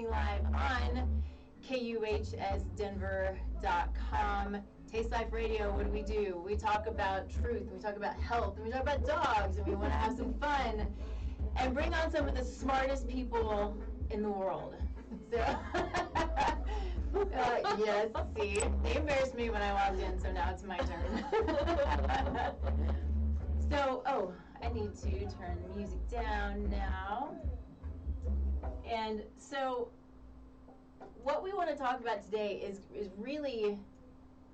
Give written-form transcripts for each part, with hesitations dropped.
Live on KUHSdenver.com. Taste Life Radio, what do? We talk about truth, and we talk about health, and we talk about dogs, and we want to have some fun and bring on some of the smartest people in the world. So, yes, see, they embarrassed me when I walked in, so now it's my turn. So, I need to turn the music down now. And so what we want to talk about today is really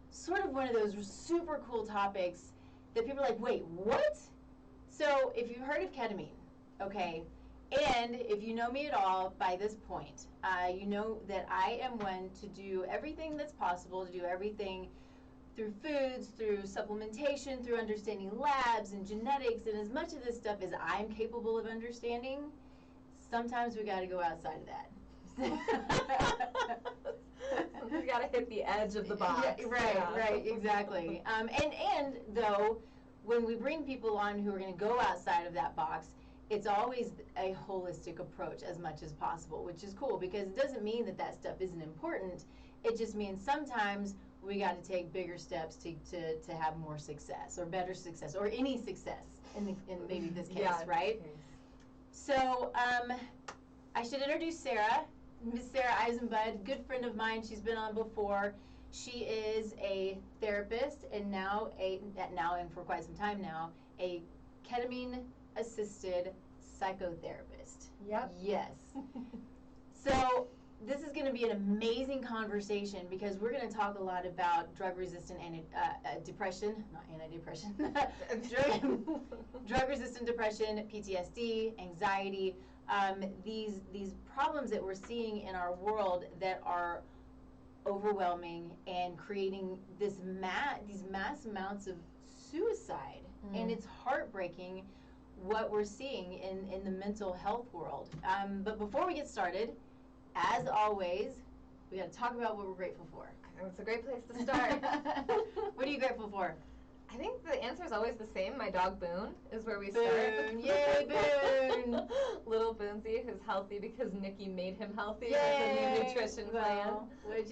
sort of one of those super cool topics that people are like, wait, what? So if you've heard of ketamine, okay, and if you know me at all by this point, you know that I am one to do everything that's possible, to do everything through foods, through supplementation, through understanding labs and genetics, and as much of this stuff as I'm capable of understanding. Sometimes we got to go outside of that. We got to hit the edge of the box. Yeah, right, exactly. And though, when we bring people on who are going to go outside of that box, it's always a holistic approach as much as possible, which is cool because it doesn't mean that that stuff isn't important. It just means sometimes we got to take bigger steps to have more success or better success or any success in maybe this case, right? So, I should introduce Sarah, Miss Sarah Eisenbud, good friend of mine. She's been on before. She is a therapist and now and for quite some time now, a ketamine-assisted psychotherapist. Yep. Yes. So, this is going to be an amazing conversation because we're going to talk a lot about drug-resistant depression, not antidepressant, drug-resistant depression, PTSD, anxiety, these problems that we're seeing in our world that are overwhelming and creating these mass amounts of suicide. And it's heartbreaking what we're seeing in the mental health world. But before we get started, as always, we got to talk about what we're grateful for. It's a great place to start. What are you grateful for? I think the answer is always the same. My dog Boone is where we start. Boone, yay, Boone! Little Boonsy, who's healthy because Nikki made him healthy. Yay! That's a new nutrition plan. Well,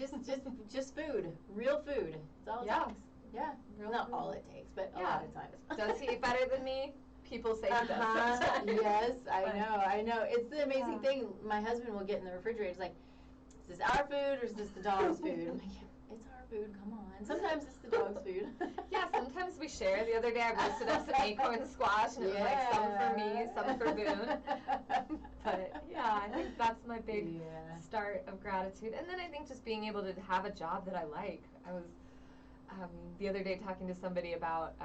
just food, real food. That's all it takes. Yeah, not food. all it takes, but a lot of times. Does he eat better than me? People say he does sometimes. Yes, I know. It's the amazing thing. My husband will get in the refrigerator. He's like, is this our food or is this the dog's food? I'm like, it's our food, come on. Sometimes it's the dog's food. Yeah, sometimes we share. The other day I roasted up some acorn squash and it was like some for me, some for Boone. But yeah, I think that's my big start of gratitude. And then I think just being able to have a job that I like. I was the other day talking to somebody about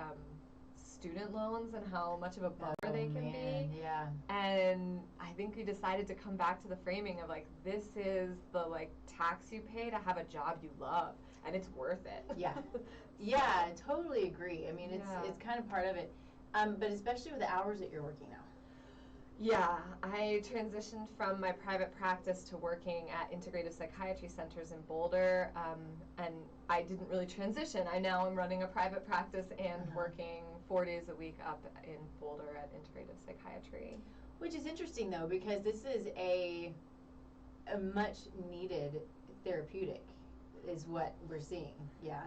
student loans and how much of a bummer they can be. Yeah. And I think we decided to come back to the framing of like, this is the like tax you pay to have a job you love, and it's worth it. Yeah. Yeah, I totally agree. I mean, it's kind of part of it. But especially with the hours that you're working now. Yeah, I transitioned from my private practice to working at integrative psychiatry centers in Boulder, and I didn't really transition. I now am running a private practice and working 4 days a week up in Boulder at integrative psychiatry. Which is interesting, though, because this is a much needed therapeutic is what we're seing. Yeah.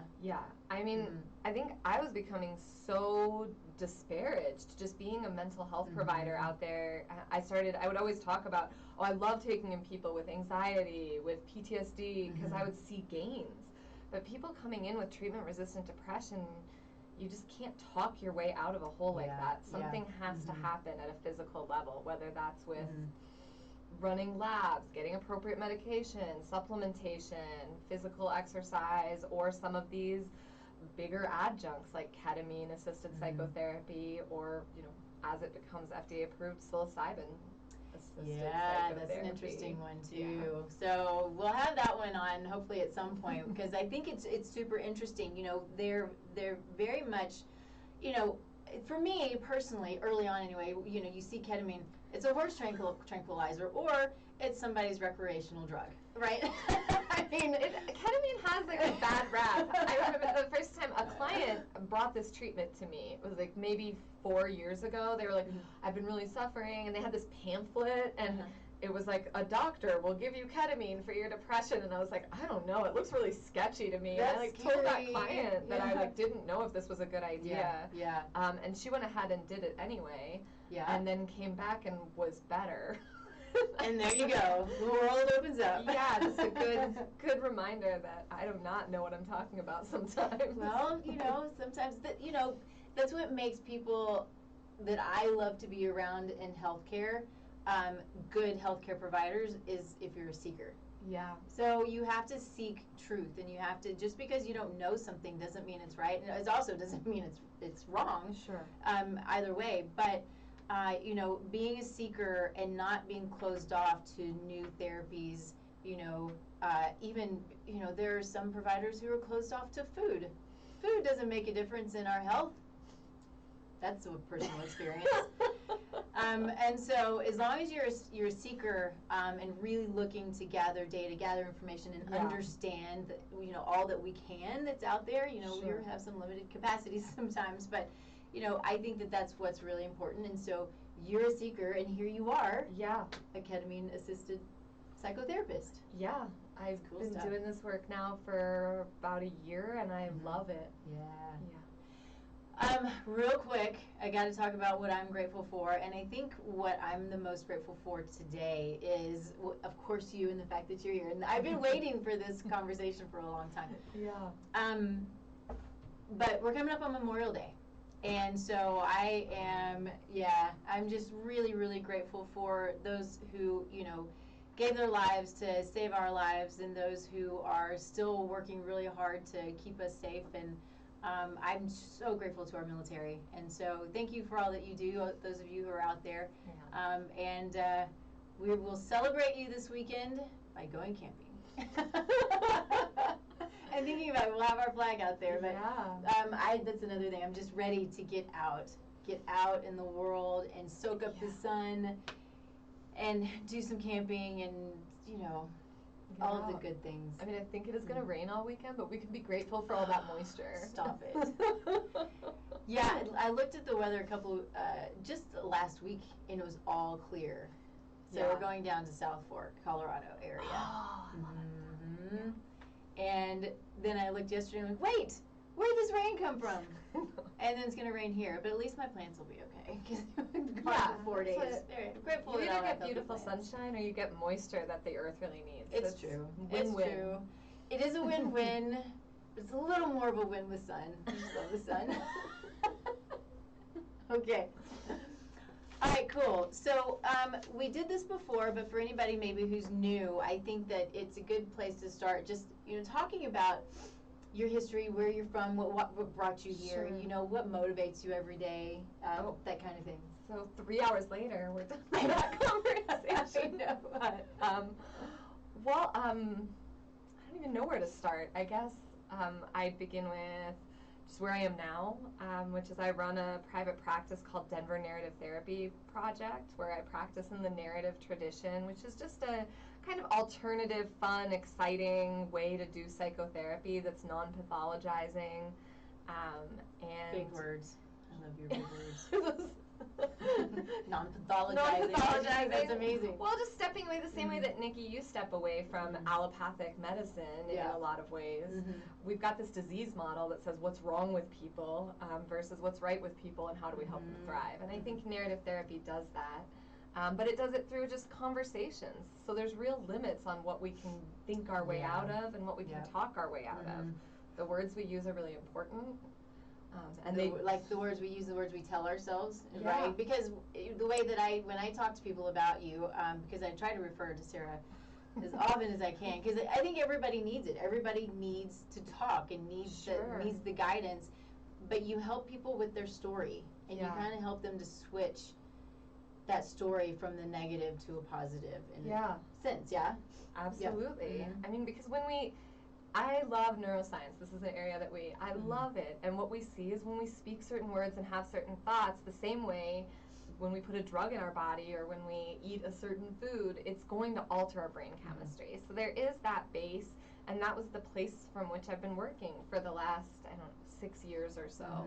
I mean, I think I was becoming so disparaged just being a mental health provider out there. I would always talk about, I love taking in people with anxiety, with PTSD, because I would see gains. But people coming in with treatment-resistant depression, you just can't talk your way out of a hole like that. Something has to happen at a physical level, whether that's with running labs, getting appropriate medication, supplementation, physical exercise, or some of these bigger adjuncts like ketamine assisted psychotherapy, or as it becomes FDA approved, psilocybin assisted psychotherapy. That's an interesting one too. So we'll have that one on hopefully at some point because I think it's super interesting. They're very much, for me personally, early on anyway, you see ketamine, it's a horse tranquilizer, or it's somebody's recreational drug, right? I mean, ketamine has like a bad rap. I remember the first time a client brought this treatment to me. It was like maybe 4 years ago. They were like, I've been really suffering, and they had this pamphlet, and it was like, a doctor will give you ketamine for your depression, and I was like, I don't know, it looks really sketchy to me. That's and I like told that client that I Yeah. like didn't know if this was a good idea. Yeah. And she went ahead and did it anyway. Yeah. And then came back and was better. And there you go. The world opens up. Yeah, just a good reminder that I do not know what I'm talking about sometimes. Well, sometimes that's what makes people that I love to be around in healthcare, good healthcare providers, is if you're a seeker. Yeah. So you have to seek truth, and you have to, just because you don't know something doesn't mean it's right, and it also doesn't mean it's wrong. Sure. Either way, but being a seeker and not being closed off to new therapies, even there are some providers who are closed off to food. Food doesn't make a difference in our health. That's a personal experience. And so as long as you're a seeker and really looking to gather data, gather information, and understand that, all that we can that's out there, Sure. we have some limited capacities sometimes, but I think that's what's really important. And so you're a seeker, and here you are, a ketamine assisted psychotherapist. Yeah, I've cool been stuff. doing this work now for about a year, and I love it. Real quick, I got to talk about what I'm grateful for, and I think what I'm the most grateful for today is, of course, you and the fact that you're here. And I've been waiting for this conversation for a long time. Yeah. But we're coming up on Memorial Day, and so I'm just really, really grateful for those who, gave their lives to save our lives, and those who are still working really hard to keep us safe. And I'm so grateful to our military, and so thank you for all that you do, those of you who are out there. And we will celebrate you this weekend by going camping. And thinking about it, we'll have our flag out there, but that's another thing. I'm just ready to get out in the world and soak up the sun and do some camping and all of the good things. I mean, I think it is going to rain all weekend, but we can be grateful for all that moisture. Stop it. Yeah, I looked at the weather just last week, and it was all clear. So we're going down to South Fork, Colorado area. Oh, And then I looked yesterday and went, wait, where did this rain come from? And then it's going to rain here, but at least my plants will be okay, because it's been gone for 4 days. Very grateful you that either I'll have get beautiful plants. sunshine, or you get moisture that the earth really needs. It's true. Win-win. It's true. It is a win-win. It's a little more of a win with sun. I just love the sun. Okay. All right, cool. So we did this before, but for anybody maybe who's new, I think that it's a good place to start. Just talking about your history, where you're from, what brought you here, Sure. What motivates you every day, that kind of thing. So 3 hours later, we're done with that conversation. I know. I don't even know where to start. I guess I'd begin with just where I am now, which is I run a private practice called Denver Narrative Therapy Project, where I practice in the narrative tradition, which is just a kind of alternative, fun, exciting way to do psychotherapy that's non-pathologizing. And Big words. I love your big words. Non-pathologizing. That's amazing. Well, just stepping away the same way that, Nikki, you step away from allopathic medicine in a lot of ways. We've got this disease model that says what's wrong with people versus what's right with people, and how do we help them thrive. And I think narrative therapy does that. But it does it through just conversations. So there's real limits on what we can think our way out of and what we can talk our way out of. The words we use are really important. And the words we use, the words we tell ourselves, right? Because the way that when I talk to people about you, because I try to refer to Sarah as often as I can, because I think everybody needs it. Everybody needs to talk and needs the guidance, but you help people with their story, and you kind of help them to switch that story from the negative to a positive in a sense. Absolutely. Yep. I mean, because I love neuroscience. This is an area that I love it. And what we see is when we speak certain words and have certain thoughts, the same way when we put a drug in our body or when we eat a certain food, it's going to alter our brain chemistry. So there is that base, and that was the place from which I've been working for the last, 6 years or so.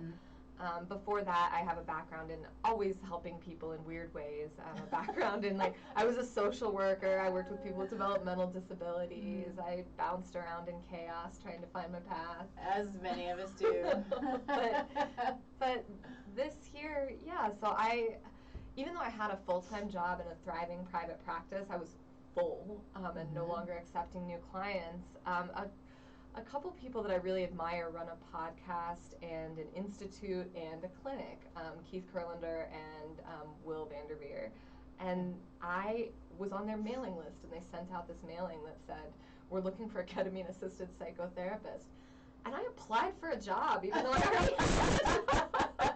Before that, I have a background in always helping people in weird ways. I have a background in, like, I was a social worker. I worked with people with developmental disabilities. I bounced around in chaos trying to find my path. As many of us do. but this year, yeah, so even though I had a full-time job and a thriving private practice, I was full and no longer accepting new clients. A couple people that I really admire run a podcast and an institute and a clinic, Keith Kurlander and Will Vanderveer. And I was on their mailing list, and they sent out this mailing that said, we're looking for a ketamine-assisted psychotherapist. And I applied for a job, even though I already had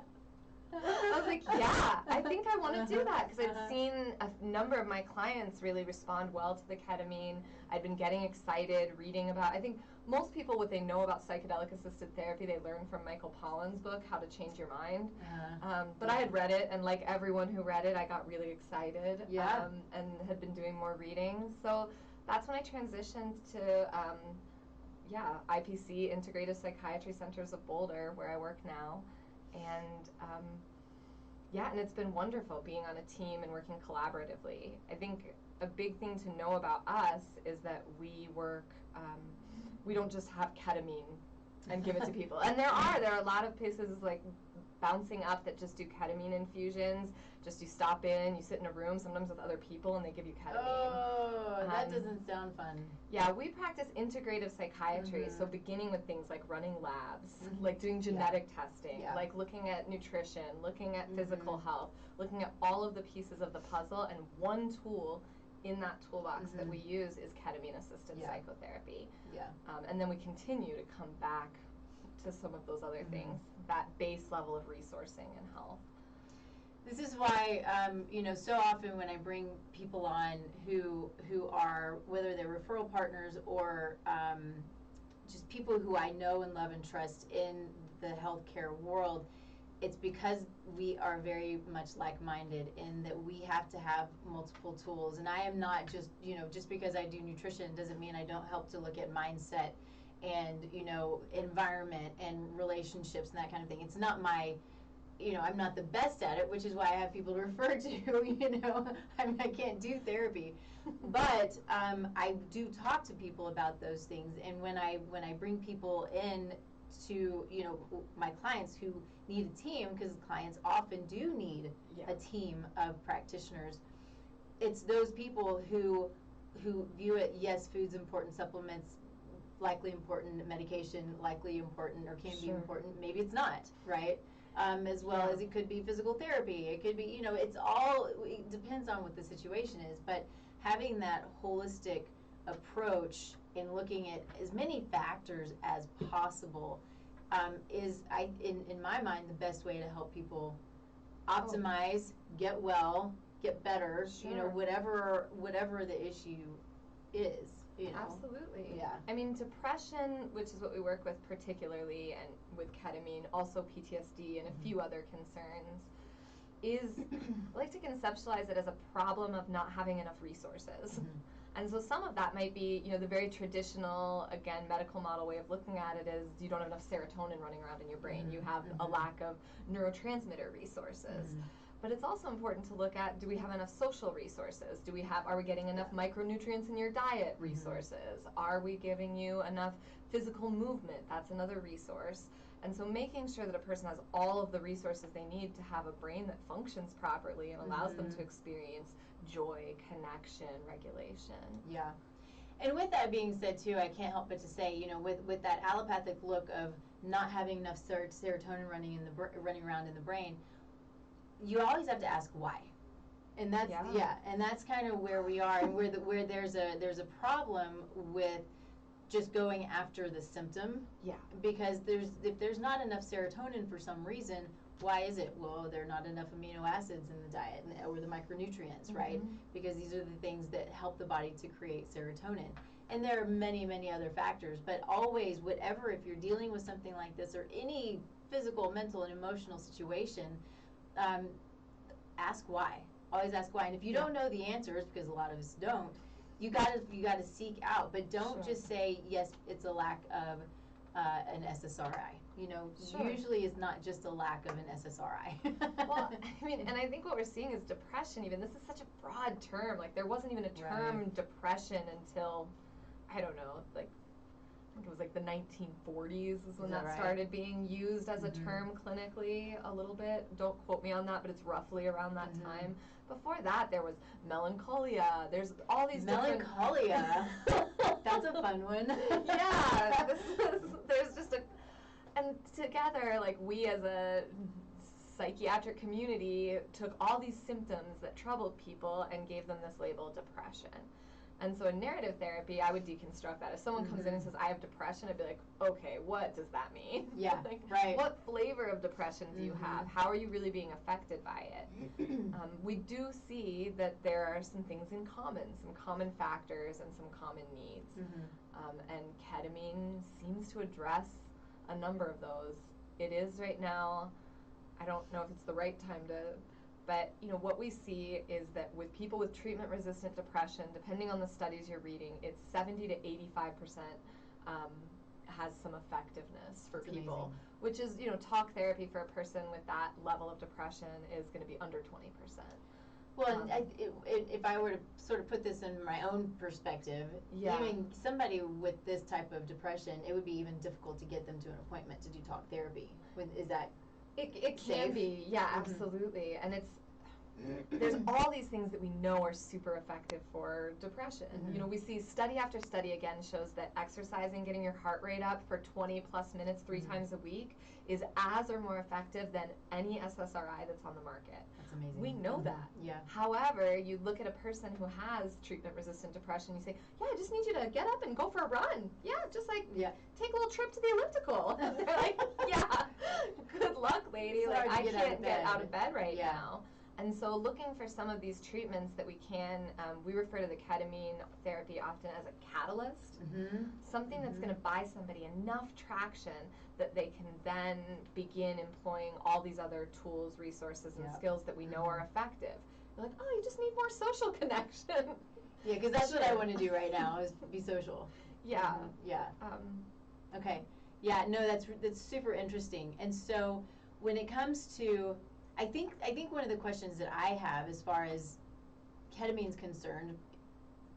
I was like, yeah, I think I want to do that, because I'd seen a number of my clients really respond well to the ketamine. I'd been getting excited, reading about, I think most people, what they know about psychedelic-assisted therapy, they learn from Michael Pollan's book, How to Change Your Mind. But I had read it, and like everyone who read it, I got really excited and had been doing more reading. So that's when I transitioned to, IPC, Integrative Psychiatry Centers of Boulder, where I work now. And and it's been wonderful being on a team and working collaboratively. I think a big thing to know about us is that we work, we don't just have ketamine and give it to people. And there are a lot of places like bouncing up that just do ketamine infusions. Just you stop in, you sit in a room, sometimes with other people, and they give you ketamine. Oh, that doesn't sound fun. Yeah, we practice integrative psychiatry, so beginning with things like running labs, like doing genetic testing, like looking at nutrition, looking at physical health, looking at all of the pieces of the puzzle, and one tool in that toolbox that we use is ketamine-assisted psychotherapy. And then we continue to come back to some of those other things, that base level of resourcing and health. This is why, so often when I bring people on who are, whether they're referral partners or just people who I know and love and trust in the healthcare world, it's because we are very much like-minded in that we have to have multiple tools. And I am not just because I do nutrition doesn't mean I don't help to look at mindset and, environment and relationships and that kind of thing. It's not my... I'm not the best at it, which is why I have people to refer to, I can't do therapy. But I do talk to people about those things. And when I bring people in to, my clients who need a team, because clients often do need a team of practitioners, it's those people who view it, yes, food's important, supplements, likely important, medication, likely important, or can be important, maybe it's not, right? As well as it could be physical therapy. It could be, it depends on what the situation is. But having that holistic approach in looking at as many factors as possible is, in my mind, the best way to help people optimize, get well, get better, whatever the issue is. Absolutely. Yeah. I mean, depression, which is what we work with particularly, and with ketamine, also PTSD and a few other concerns, is, I like to conceptualize it as a problem of not having enough resources. And so some of that might be, the very traditional, again, medical model way of looking at it is you don't have enough serotonin running around in your brain. You have a lack of neurotransmitter resources. But it's also important to look at, do we have enough social resources? Are we getting enough micronutrients in your diet resources? Are we giving you enough physical movement? That's another resource. And so making sure that a person has all of the resources they need to have a brain that functions properly and allows them to experience joy, connection, regulation. Yeah. And with that being said, too, I can't help but to say, with that allopathic look of not having enough serotonin running around in the brain, you always have to ask why, and that's and that's kind of where we are, and where there's a problem with just going after the symptom. Because if there's not enough serotonin for some reason, why is it? Well, there are not enough amino acids in the diet or the micronutrients, right? Because these are the things that help the body to create serotonin. And there are many, many other factors, but always, if you're dealing with something like this or any physical, mental, and emotional situation, ask why. Always ask why. And if you don't know the answers, because a lot of us don't, you gotta seek out. But don't just say, yes, it's a lack of an SSRI. You know, Sure. usually it's not just a lack of an SSRI. Well, I mean, and I think what we're seeing is depression. Even this is such a broad term. Like there wasn't even a term depression until, I don't know, like I think it was like the 1940s is when that started being used as a term clinically a little bit. Don't quote me on that, but it's roughly around that time. Before that, there was melancholia. There's all these melancholia. That's a fun one. Yeah, there's just a, and together, like we as a psychiatric community took all these symptoms that troubled people and gave them this label, depression. And so in narrative therapy, I would deconstruct that. If someone comes in and says, I have depression, I'd be like, okay, what does that mean? Yeah, like, right. What flavor of depression do you have? How are you really being affected by it? We do see that there are some things in common, some common factors and some common needs. And ketamine seems to address a number of those. It is right now, I don't know if it's the right time to, but you know what we see is that with people with treatment-resistant depression, depending on the studies you're reading, it's 70 to 85% has some effectiveness for That's people, amazing. Which is, you know, talk therapy for a person with that level of depression is going to be under 20%. Well, if I were to sort of put this in my own perspective, even somebody with this type of depression, it would be even difficult to get them to an appointment to do talk therapy. Is that It can be, yeah, absolutely. And there's all these things that we know are super effective for depression. You know, we see study after study again shows that exercising, getting your heart rate up for 20 plus minutes 3 times a week is as or more effective than any SSRI that's on the market. That's amazing. We know that. Yeah. However, you look at a person who has treatment-resistant depression, you say, yeah, I just need you to get up and go for a run. Yeah, just like take a little trip to the elliptical. They're like, yeah, good luck, lady. It's like I hard to can't get out of bed right Yeah. now. And so looking for some of these treatments that we can, we refer to the ketamine therapy often as a catalyst, something that's going to buy somebody enough traction that they can then begin employing all these other tools, resources, and skills that we know are effective. You're like, oh, you just need more social connection. Yeah, because that's what I want to do right now is be social. Yeah. Yeah. Okay. Yeah, no, that's super interesting. And so when it comes to, I think one of the questions that I have as far as ketamine's concerned,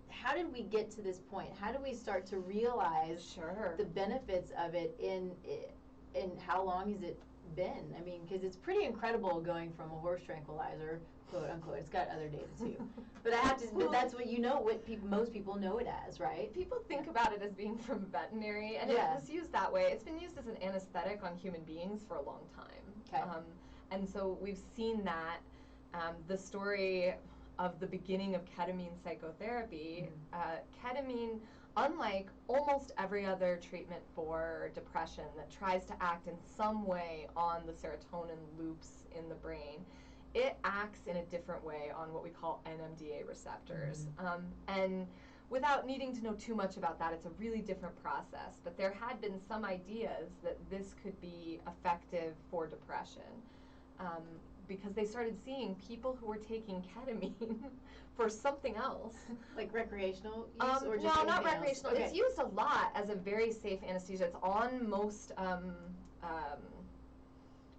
how did we get to this point? How do we start to realize the benefits of it in how long has it been? I mean, because it's pretty incredible going from a horse tranquilizer, quote unquote. It's got other data too, but I have to. But that's what you know. What most people know it as, right? People think about it as being from veterinary, and it was used that way. It's been used as an anesthetic on human beings for a long time. Okay. And so we've seen that the story of the beginning of ketamine psychotherapy, ketamine, unlike almost every other treatment for depression that tries to act in some way on the serotonin loops in the brain, it acts in a different way on what we call NMDA receptors. And without needing to know too much about that, it's a really different process. But there had been some ideas that this could be effective for depression. Because they started seeing people who were taking ketamine for something else. Like recreational use or just no, not else? recreational. Okay. It's used a lot as a very safe anesthesia. It's on most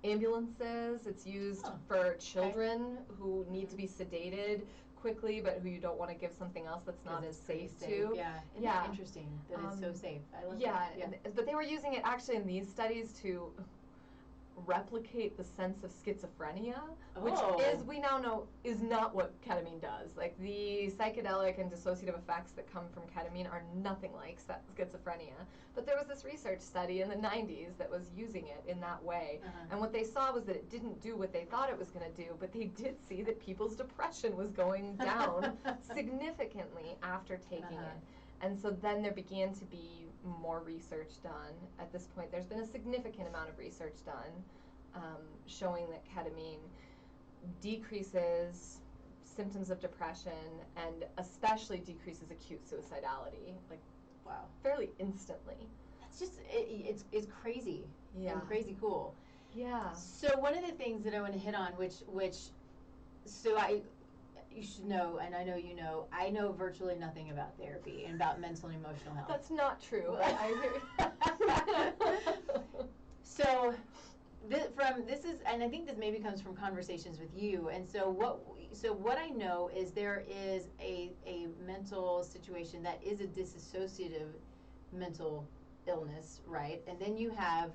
ambulances. It's used for children who need to be sedated quickly, but who you don't want to give something else that's not as safe to. Yeah. Isn't that interesting that it's so safe? I love that. Yeah. But they were using it actually in these studies to replicate the sense of schizophrenia, which is, we now know, is not what ketamine does. Like the psychedelic and dissociative effects that come from ketamine are nothing like schizophrenia. But there was this research study in the 90s that was using it in that way. And what they saw was that it didn't do what they thought it was going to do, but they did see that people's depression was going down significantly after taking it. And so then there began to be more research done. At this point, there's been a significant amount of research done showing that ketamine decreases symptoms of depression and especially decreases acute suicidality, like fairly instantly. It's just, it's crazy. Yeah. And crazy cool. Yeah. So one of the things that I want to hit on, which so you should know, and I know you know, I know virtually nothing about therapy and about mental and emotional health. That's not true. So, this is, and I think this maybe comes from conversations with you. And so what I know is there is a mental situation that is a dissociative mental illness, right? And then you have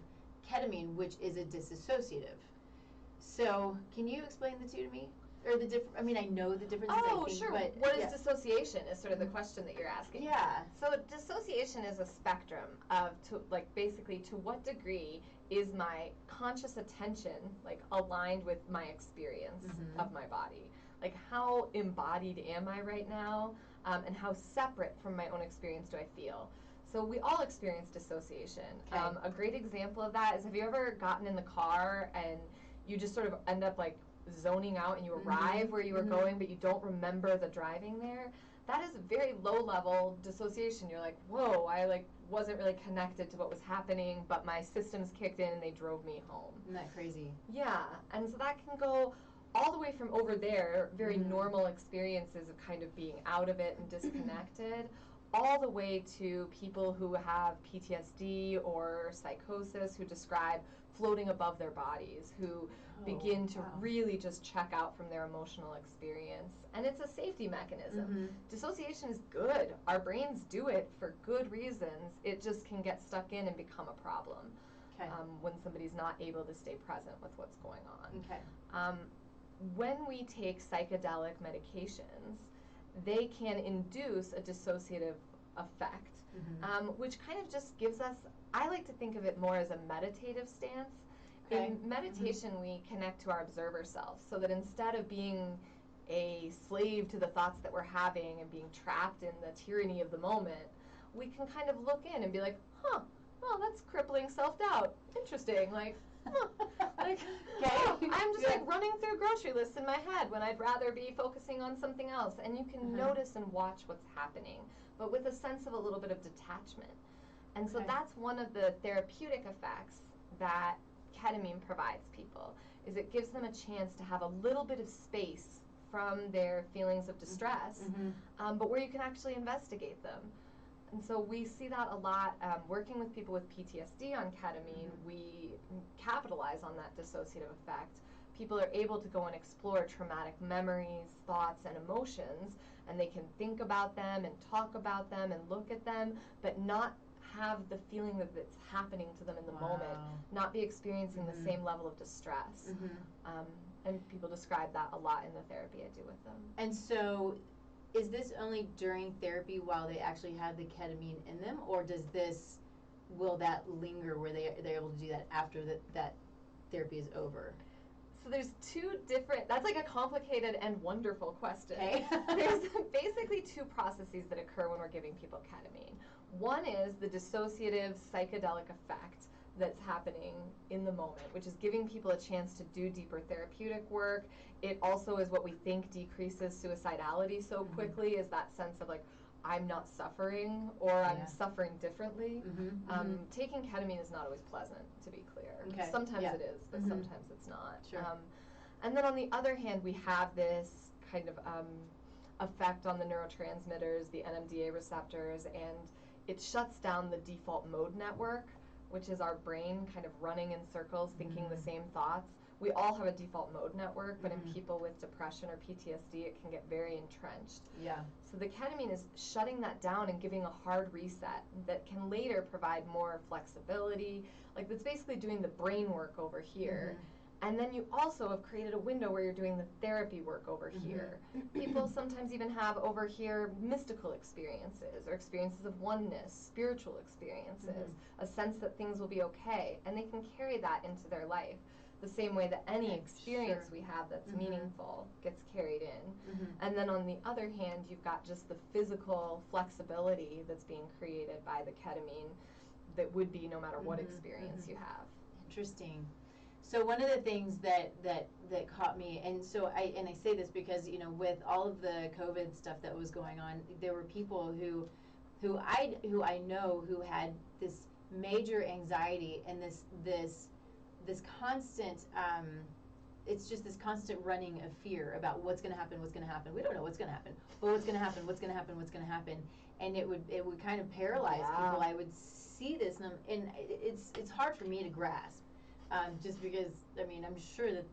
ketamine, which is a dissociative. So, can you explain the two to me? Or the different, I mean, I know the differences, I think, sure. but what is dissociation is sort of the question that you're asking. Yeah. So dissociation is a spectrum of, basically, to what degree is my conscious attention, aligned with my experience of my body? Like, how embodied am I right now? And how separate from my own experience do I feel? So we all experience dissociation. Okay. A great example of that is, have you ever gotten in the car and you just sort of end up zoning out and you arrive where you were going, but you don't remember the driving there? That is very low level dissociation. You're like, whoa, I wasn't really connected to what was happening, but my systems kicked in and they drove me home. Isn't that crazy? Yeah, and so that can go all the way from over there, very normal experiences of kind of being out of it and disconnected, all the way to people who have PTSD or psychosis, who describe floating above their bodies, who begin to really just check out from their emotional experience. And it's a safety mechanism. Dissociation is good. Our brains do it for good reasons. It just can get stuck in and become a problem when somebody's not able to stay present with what's going on. When we take psychedelic medications, they can induce a dissociative effect, which kind of just gives us, I like to think of it more as a meditative stance. In meditation, we connect to our observer self, so that instead of being a slave to the thoughts that we're having and being trapped in the tyranny of the moment, we can kind of look in and be like, oh, that's crippling self-doubt. Interesting. I'm just running through grocery lists in my head when I'd rather be focusing on something else. And you can notice and watch what's happening, but with a sense of a little bit of detachment. And so that's one of the therapeutic effects that ketamine provides people, is it gives them a chance to have a little bit of space from their feelings of distress, but where you can actually investigate them. And so we see that a lot working with people with PTSD on ketamine. We capitalize on that dissociative effect. People are able to go and explore traumatic memories, thoughts, and emotions, and they can think about them and talk about them and look at them, but not have the feeling that it's happening to them in the moment, not be experiencing the same level of distress. And people describe that a lot in the therapy I do with them. And so, is this only during therapy while they actually have the ketamine in them, or will that linger where they're able to do that after that therapy is over? So there's two different, that's a complicated and wonderful question. Okay. There's basically two processes that occur when we're giving people ketamine. One is the dissociative psychedelic effect that's happening in the moment, which is giving people a chance to do deeper therapeutic work. It also is what we think decreases suicidality so quickly, is that sense of I'm not suffering, or I'm suffering differently. Taking ketamine is not always pleasant, to be clear. Okay. Sometimes it is, but sometimes it's not. Sure. And then on the other hand, we have this kind of effect on the neurotransmitters, the NMDA receptors, and it shuts down the default mode network, which is our brain kind of running in circles, thinking the same thoughts. We all have a default mode network, but in people with depression or PTSD, it can get very entrenched. Yeah. So the ketamine is shutting that down and giving a hard reset that can later provide more flexibility. It's basically doing the brain work over here. And then you also have created a window where you're doing the therapy work over here. People sometimes even have over here mystical experiences, or experiences of oneness, spiritual experiences, a sense that things will be okay, and they can carry that into their life the same way that any experience we have that's meaningful gets carried in. And then on the other hand, you've got just the physical flexibility that's being created by the ketamine that would be no matter what experience you have. Interesting. So one of the things that caught me, and so I say this because with all of the COVID stuff that was going on, there were people who I know who had this major anxiety and this constant it's just this constant running of fear about what's going to happen. We don't know what's going to happen, but what's going to happen, and it would kind of paralyze people. I would see this, and it's hard for me to grasp, just because I mean I'm sure that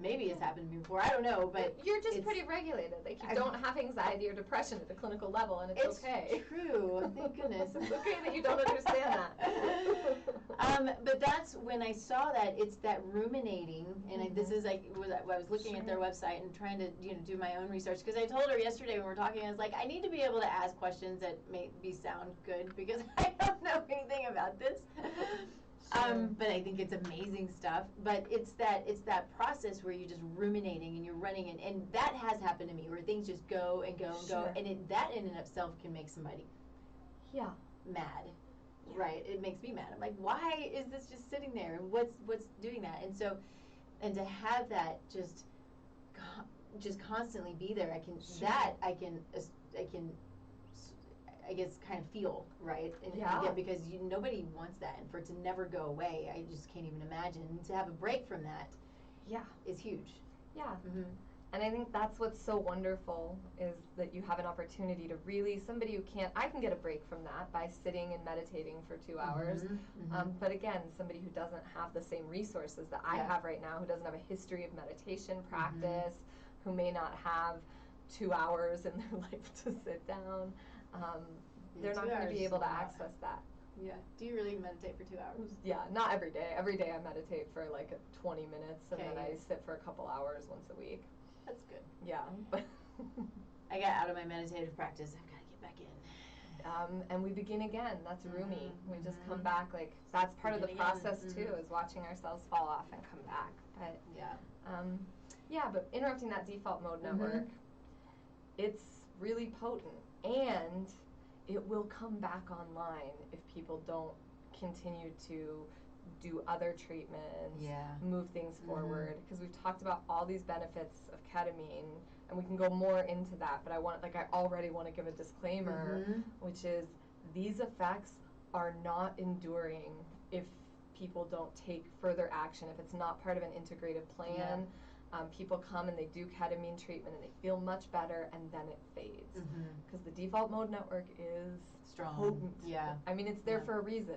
maybe it's happened to me before. I don't know, but you're just pretty regulated. Like you don't have anxiety or depression at the clinical level, and it's okay. It's true. Thank goodness. It's okay that you don't understand that. But that's when I saw that. It's that ruminating, and this is like I was looking at their website and trying to do my own research, because I told her yesterday when we were talking, I was like, I need to be able to ask questions that maybe sound good, because I don't know anything about this. But I think it's amazing stuff. But it's that process where you're just ruminating and you're running, and that has happened to me, where things just go and go and go, and that in and of itself can make somebody mad, right? It makes me mad. I'm like, why is this just sitting there, and what's doing that? And so, and to have that just constantly be there, I guess kind of feel, right? And again, because nobody wants that, and for it to never go away, I just can't even imagine. And to have a break from that is huge. Yeah. Mm-hmm. And I think that's what's so wonderful, is that you have an opportunity to really, somebody who I can get a break from that by sitting and meditating for 2 hours. But again, somebody who doesn't have the same resources that I have right now, who doesn't have a history of meditation practice, who may not have 2 hours in their life to sit down, they're not going to be able to access that. Yeah. Do you really meditate for 2 hours? Yeah, not every day. Every day I meditate for like 20 minutes, and then I sit for a couple hours once a week. That's good. Yeah. I got out of my meditative practice. I've got to get back in. And we begin again. That's Rumi. We just come back. Like, that's part of the process too, is watching ourselves fall off and come back. But but interrupting that default mode network, it's really potent, and it will come back online if people don't continue to do other treatments, move things forward, because we've talked about all these benefits of ketamine, and we can go more into that, but I already want to give a disclaimer, which is these effects are not enduring if people don't take further action, if it's not part of an integrative plan. People come and they do ketamine treatment and they feel much better, and then it fades, because the default mode network is strong, potent. I mean, it's there for a reason.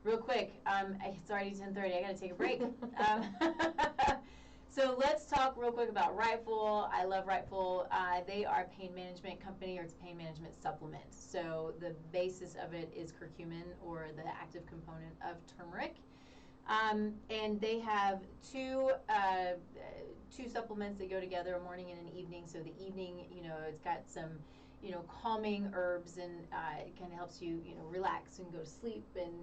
Real quick, it's already 10:30. I got to take a break. So let's talk real quick about Rightful. I love Rightful. They are a pain management company, or it's a pain management supplement. So the basis of it is curcumin, or the active component of turmeric. And they have two supplements that go together, a morning and an evening. So the evening, it's got some, calming herbs, and it kind of helps you, relax and go to sleep, and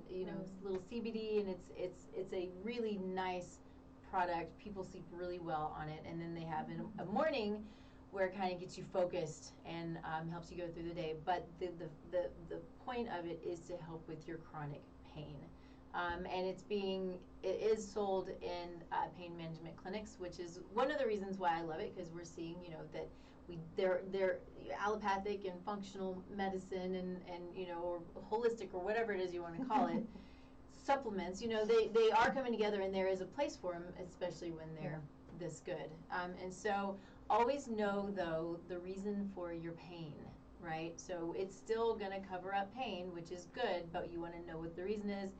little CBD, and it's a really nice product. People sleep really well on it. And then they have a morning where it kind of gets you focused and helps you go through the day. But the point of it is to help with your chronic pain. And it is sold in pain management clinics, which is one of the reasons why I love it, because we're seeing, that they're allopathic and functional medicine and or holistic, or whatever it is you want to call it, supplements, they are coming together, and there is a place for them, especially when they're this good. And so always know, though, the reason for your pain, right? So it's still going to cover up pain, which is good, but you want to know what the reason is,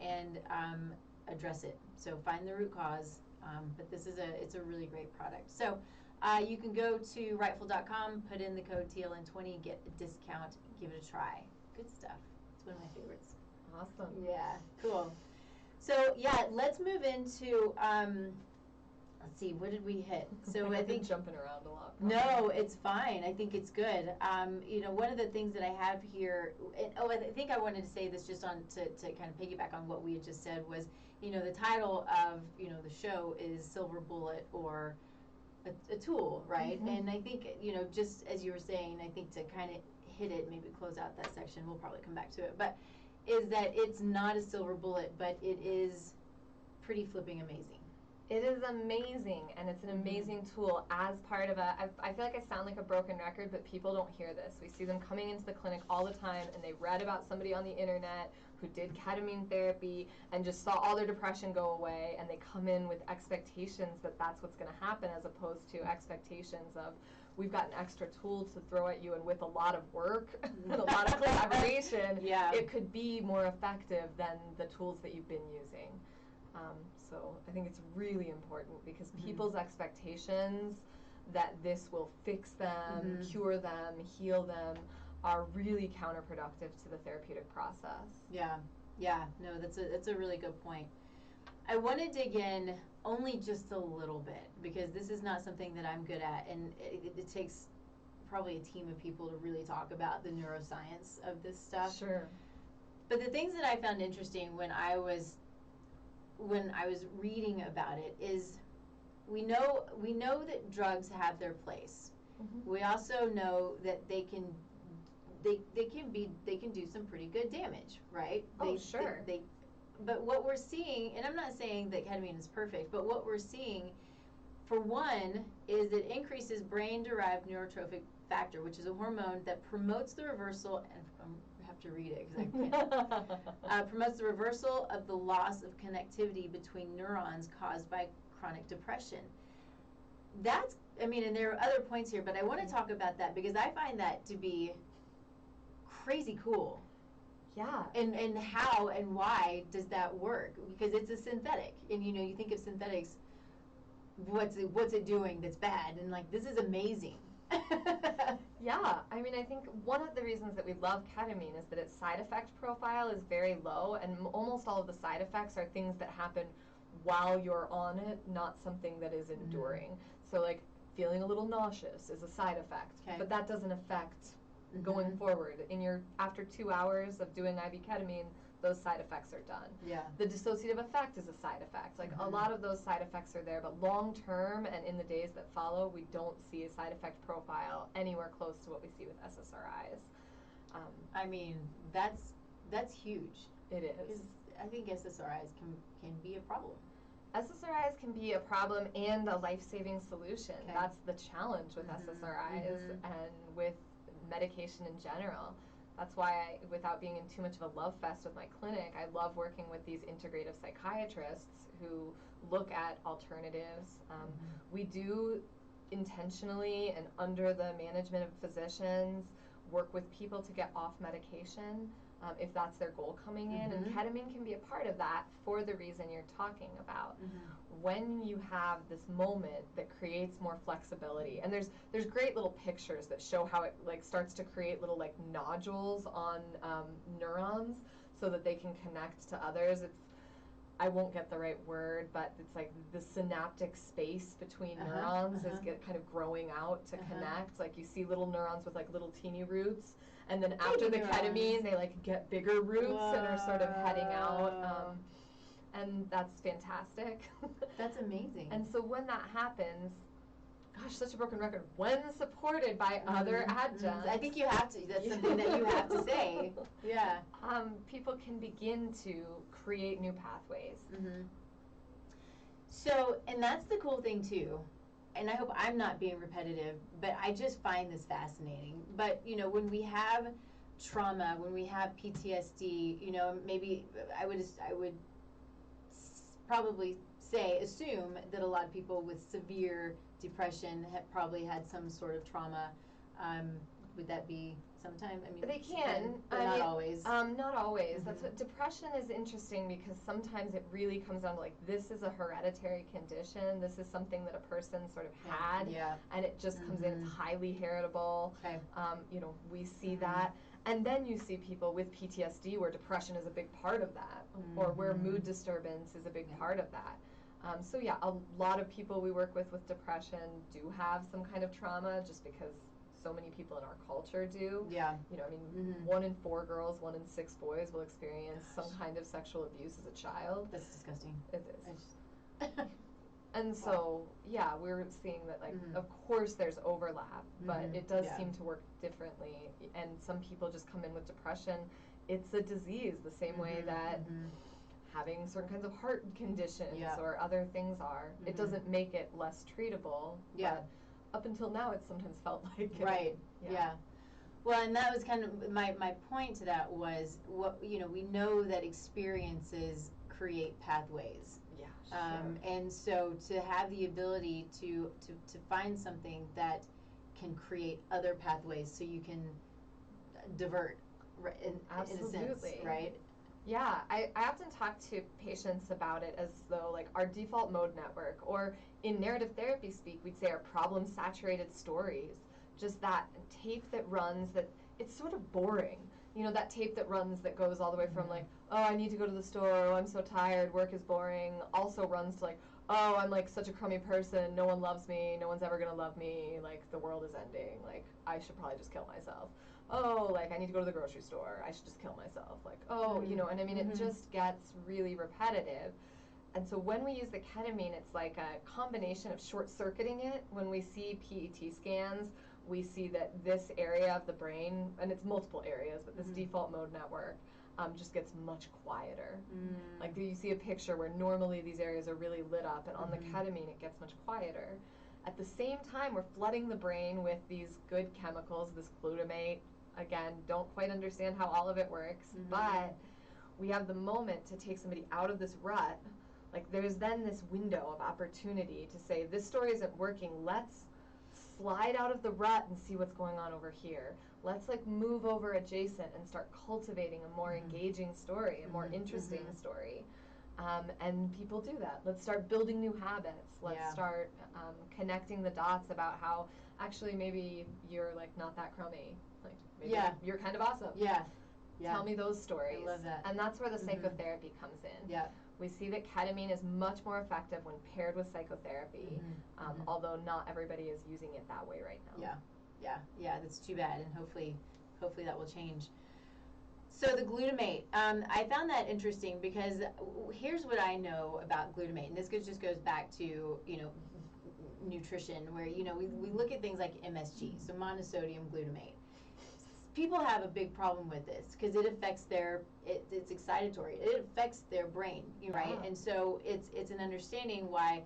and address it. So find the root cause. But it's a really great product. So you can go to rightful.com, put in the code TLN20, get a discount, give it a try. Good stuff. It's one of my favorites. Awesome. Yeah, cool. So let's move into let's see, what did we hit? So I think jumping around a lot. Probably. No, it's fine. I think it's good. One of the things that I have here, I think I wanted to say this just to kind of piggyback on what we had just said, was, the title of, the show is Silver Bullet, or a tool, right? And I think, just as you were saying, I think to kind of hit it, maybe close out that section, we'll probably come back to it, but is that it's not a silver bullet, but it is pretty flipping amazing. It is amazing, and it's an amazing tool as part of I feel like I sound like a broken record, but people don't hear this. We see them coming into the clinic all the time, and they read about somebody on the internet who did ketamine therapy and just saw all their depression go away, and they come in with expectations that that's what's going to happen, as opposed to expectations of, we've got an extra tool to throw at you, and with a lot of work and a lot of collaboration, it could be more effective than the tools that you've been using. So I think it's really important, because people's expectations that this will fix them, cure them, heal them, are really counterproductive to the therapeutic process. Yeah, no, that's a really good point. I want to dig in only just a little bit, because this is not something that I'm good at, and it takes probably a team of people to really talk about the neuroscience of this stuff. Sure. But the things that I found interesting when I was reading about it is, we know that drugs have their place. We also know that they can do some pretty good damage, right? Sure. But what we're seeing, and I'm not saying that ketamine is perfect, but what we're seeing, for one, is it increases brain-derived neurotrophic factor, which is a hormone that promotes the reversal, and I have to read it because I can't, promotes the reversal of the loss of connectivity between neurons caused by chronic depression. That's, I mean, and there are other points here, but I want to talk about that, because I find that to be crazy cool. Yeah. And how and why does that work? Because it's a synthetic, and you think of synthetics, what's it doing that's bad? And like, this is amazing. Yeah, I mean, I think one of the reasons that we love ketamine is that its side effect profile is very low, and almost all of the side effects are things that happen while you're on it, not something that is enduring. So like, feeling a little nauseous is a side effect, but that doesn't affect going forward. After 2 hours of doing IV ketamine, those side effects are done. Yeah. The dissociative effect is a side effect. Like, a lot of those side effects are there, but long term and in the days that follow, we don't see a side effect profile anywhere close to what we see with SSRIs. I mean, that's huge. It is. Because I think SSRIs can be a problem. SSRIs can be a problem and a life-saving solution. That's the challenge with SSRIs and with medication in general. That's why without being in too much of a love fest with my clinic, I love working with these integrative psychiatrists who look at alternatives. We do intentionally and under the management of physicians work with people to get off medication if that's their goal coming in. And ketamine can be a part of that for the reason you're talking about. When you have this moment that creates more flexibility, and there's great little pictures that show how it like starts to create little like nodules on neurons so that they can connect to others. I won't get the right word, but it's like the synaptic space between neurons is kind of growing out to connect. Like, you see little neurons with like little teeny roots, and then after the ketamine, they like get bigger roots and are sort of heading out. And that's fantastic. That's amazing. And so when that happens, gosh, such a broken record, when supported by other adjuncts. I think you have to, that's something that you have to say. Yeah. People can begin to create new pathways. So, and that's the cool thing too, and I hope I'm not being repetitive, but I just find this fascinating. But, when we have trauma, when we have PTSD, maybe I would probably assume that a lot of people with severe depression have probably had some sort of trauma. Would that be sometime? I mean, they can, but not always. Not always. That's what depression is interesting, because sometimes it really comes down to like, this is a hereditary condition. This is something that a person sort of had, and it just comes in. It's highly heritable. We see that. And then you see people with PTSD where depression is a big part of that, or where mood disturbance is a big part of that. So yeah, a lot of people we work with depression do have some kind of trauma, just because so many people in our culture do. I mean, 1 in 4 girls, 1 in 6 boys will experience some kind of sexual abuse as a child. That's disgusting. It is. And so, yeah, we're seeing that, like, of course there's overlap, but it does seem to work differently. And some people just come in with depression. It's a disease, the same way that having certain kinds of heart conditions Yeah. or other things are. It doesn't make it less treatable. Yeah. But up until now, it's sometimes felt like it. Right. Yeah. Well, and that was kind of my point to that was we know that experiences create pathways. Yeah. Sure. And so to have the ability to find something that can create other pathways so you can divert in a sense, right? Yeah, I often talk to patients about it as though like our default mode network, or in narrative therapy speak, we'd say our problem saturated stories. Just that tape that runs that it's sort of boring. You know, that tape that runs that goes all the way from like, oh, I need to go to the store, oh, I'm so tired, work is boring, also runs to like, oh, I'm like such a crummy person, no one loves me, no one's ever gonna love me, like the world is ending, like I should probably just kill myself. Oh, like I need to go to the grocery store, I should just kill myself. Like, oh, you know, and I mean, it just gets really repetitive. And so when we use the ketamine, it's like a combination of short-circuiting it. When we see PET scans, we see that this area of the brain, and it's multiple areas, but this default mode network just gets much quieter. Like you see a picture where normally these areas are really lit up, and on the ketamine it gets much quieter. At the same time, we're flooding the brain with these good chemicals, this glutamate. Again, don't quite understand how all of it works, but we have the moment to take somebody out of this rut. Like there's then this window of opportunity to say, this story isn't working, let's slide out of the rut and see what's going on over here. Let's like move over adjacent and start cultivating a more engaging story, a more interesting story. And people do that. Let's start building new habits. Let's start connecting the dots about how actually maybe you're like not that crummy. Like maybe you're kind of awesome. Tell me those stories. I love that. And that's where the psychotherapy comes in. We see that ketamine is much more effective when paired with psychotherapy, although not everybody is using it that way right now. Yeah, that's too bad, and hopefully that will change. So the glutamate, I found that interesting because here's what I know about glutamate, and this just goes back to, nutrition, where, we look at things like MSG, so monosodium glutamate. People have a big problem with this because it affects it's excitatory. It affects their brain, right? And so it's an understanding why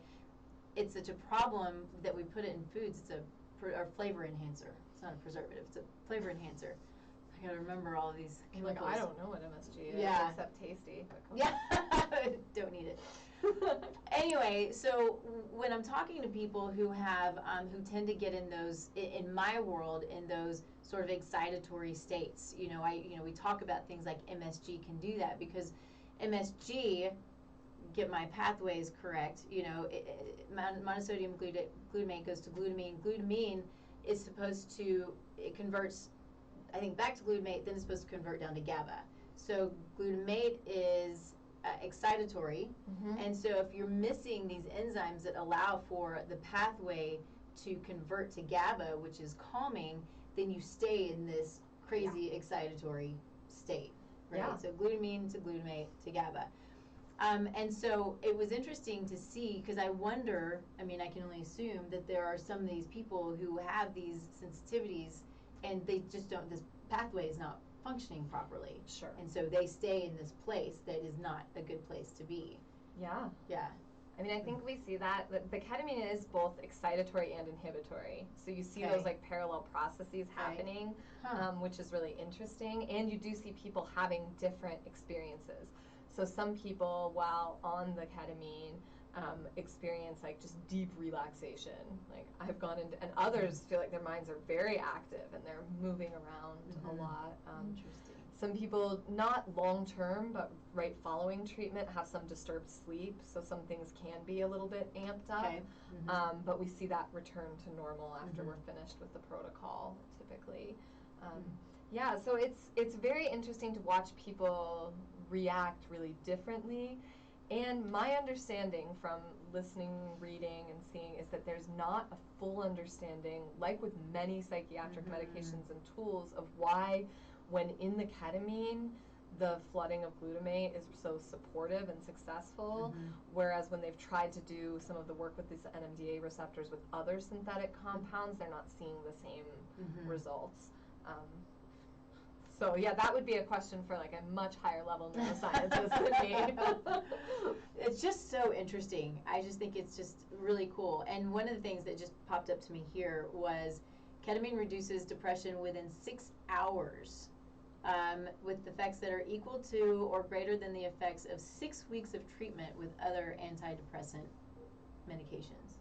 it's such a problem that we put it in foods. It's a flavor enhancer. It's not a preservative. It's a flavor enhancer. I gotta remember all of these chemicals. Like, I don't know what MSG is, except tasty. Don't need it. Anyway, so when I'm talking to people who have who tend to get in those, in my world, in those sort of excitatory states, we talk about things like MSG can do that because MSG, get my pathways correct, monosodium glutamate goes to glutamine. Glutamine is supposed to, it converts, I think, back to glutamate, then it's supposed to convert down to GABA. So glutamate is excitatory, and so if you're missing these enzymes that allow for the pathway to convert to GABA, which is calming, then you stay in this crazy excitatory state, right? So glutamine to glutamate to GABA. And so it was interesting to see, because I wonder, I can only assume that there are some of these people who have these sensitivities and they just don't, this pathway is not functioning properly. Sure. And so they stay in this place that is not a good place to be. Yeah. Yeah. I think we see that the ketamine is both excitatory and inhibitory. So you see those like parallel processes happening, which is really interesting. And you do see people having different experiences. So some people, while on the ketamine, experience like just deep relaxation. Like I've gone into, and others feel like their minds are very active and they're moving around a lot. Interesting. Some people, not long term, but right following treatment, have some disturbed sleep. So some things can be a little bit amped up. Okay. But we see that return to normal after we're finished with the protocol, typically. Yeah, so it's very interesting to watch people react really differently. And my understanding from listening, reading, and seeing is that there's not a full understanding, like with many psychiatric medications and tools, of why when in the ketamine, the flooding of glutamate is so supportive and successful, whereas when they've tried to do some of the work with these NMDA receptors with other synthetic compounds, they're not seeing the same results. So yeah, that would be a question for like a much higher level neuroscientist than me. It's just so interesting. I just think it's just really cool. And one of the things that just popped up to me here was ketamine reduces depression within 6 hours, with effects that are equal to or greater than the effects of 6 weeks of treatment with other antidepressant medications.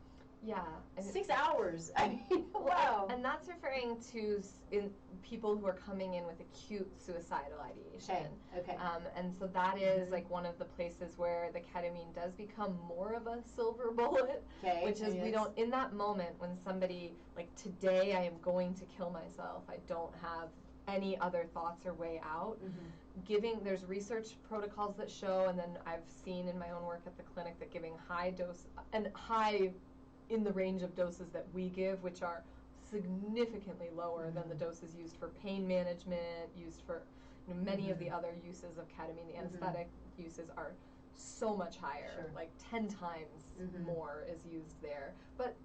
Yeah. 6 hours. I mean, wow. And that's referring to in people who are coming in with acute suicidal ideation. Okay. And so that is like one of the places where the ketamine does become more of a silver bullet, which is we don't, in that moment when somebody, like today I am going to kill myself, I don't have any other thoughts or way out, there's research protocols that show, and then I've seen in my own work at the clinic that giving high dose, and high in the range of doses that we give, which are significantly lower than the doses used for pain management, used for many of the other uses of ketamine. The anesthetic uses are so much higher, like 10 times more is used there. But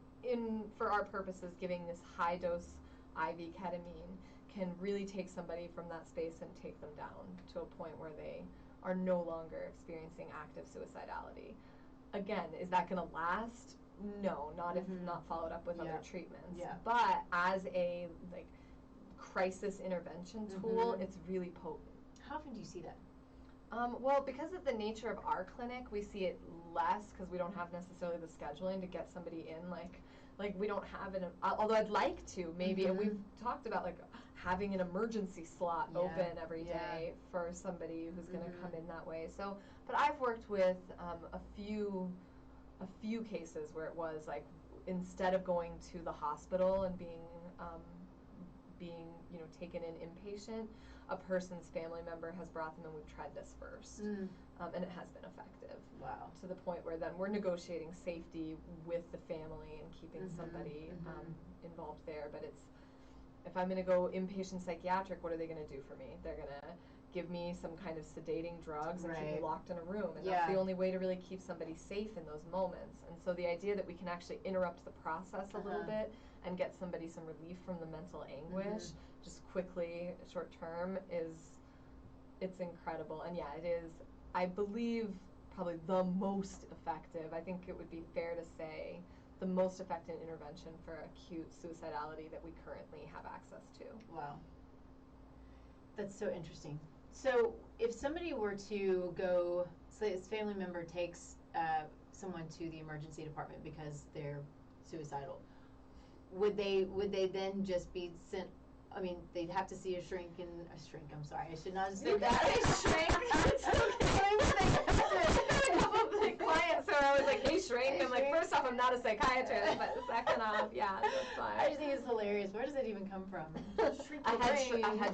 for our purposes, giving this high dose IV ketamine can really take somebody from that space and take them down to a point where they are no longer experiencing active suicidality. Again, is that going to last? No, not if not followed up with other treatments. But as a like crisis intervention tool, it's really potent. How often do you see that? Well, because of the nature of our clinic, we see it less because we don't have necessarily the scheduling to get somebody in. Like we don't have although I'd like to maybe, and we've talked about like having an emergency slot open every day for somebody who's going to come in that way. So, but I've worked with a few cases where it was like instead of going to the hospital and being taken in inpatient, a person's family member has brought them and we've tried this first, and it has been effective. Wow. To the point where then we're negotiating safety with the family and keeping somebody involved there. But if I'm going to go inpatient psychiatric, what are they going to do for me? They're going to give me some kind of sedating drugs and keep me locked in a room. And that's the only way to really keep somebody safe in those moments. And so the idea that we can actually interrupt the process a little bit and get somebody some relief from the mental anguish just quickly, short term, it's incredible. And yeah, it is, I believe, probably the most effective. I think it would be fair to say the most effective intervention for acute suicidality that we currently have access to. Wow. That's so interesting. So if somebody were to go, say his family member takes someone to the emergency department because they're suicidal, would they then just be sent? I mean, they'd have to see a shrink. I'm sorry, I should not have said that. A shrink. It's okay. A couple of the clients who are always like, "Hey, shrink." I'm like, first off, I'm not a psychiatrist, but second off, yeah, that's fine. I just think it's hilarious. Where does it even come from? A head